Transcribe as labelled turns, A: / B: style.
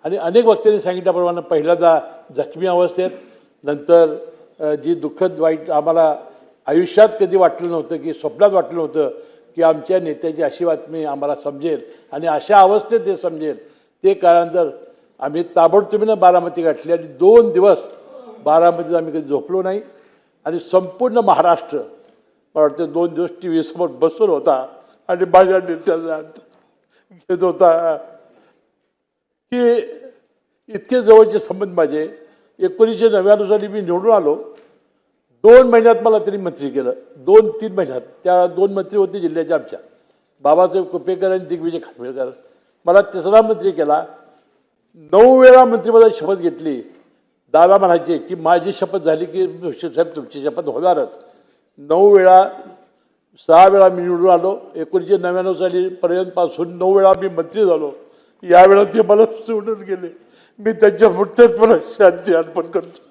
A: आणि अनेक वक्त्यांनी सांगितल्याप्रमाणे पहिल्यांदा जखमी अवस्थेत, नंतर जी दुःखद वाईट आम्हाला आयुष्यात कधी वाटलं नव्हतं की स्वप्नात वाटलं नव्हतं की आमच्या नेत्याची अशी बातमी आम्हाला समजेल आणि अशा अवस्थेत ते समजेल, ते कळल्यानंतर आम्ही ताबडतोबीनं बारामती गाठली आणि 2 दिवस बारामतीत आम्ही कधी झोपलो नाही. आणि संपूर्ण महाराष्ट्र मला वाटतं 2 दिवस टी व्ही समोर बसून होता आणि माझ्या नेत्याचा घेत होता की इतके जवळचे संबंध माझे. 1999 साली मी निवडून आलो, 2 महिन्यात मला त्यांनी मंत्री केलं. 2-3 महिन्यात त्या 2 मंत्री होते जिल्ह्याच्या आमच्या, बाबासाहेब कुपेकर आणि दिग्विजय खानविलकर. मला 3रा मंत्री केला. 9 वेळा मंत्रिपदाची शपथ घेतली. दादा म्हणायचे की माझी शपथ झाली की साहेब तुमची शपथ होणारच. 9 वेळा 6 वेळा मी निवडून आलो. 1999 साली पर्यंतपासून 9 वेळा मी मंत्री झालो. यावेळा ते मला सोडून गेले. मी त्यांच्या मुठ्यात मला शांती अर्पण करतो.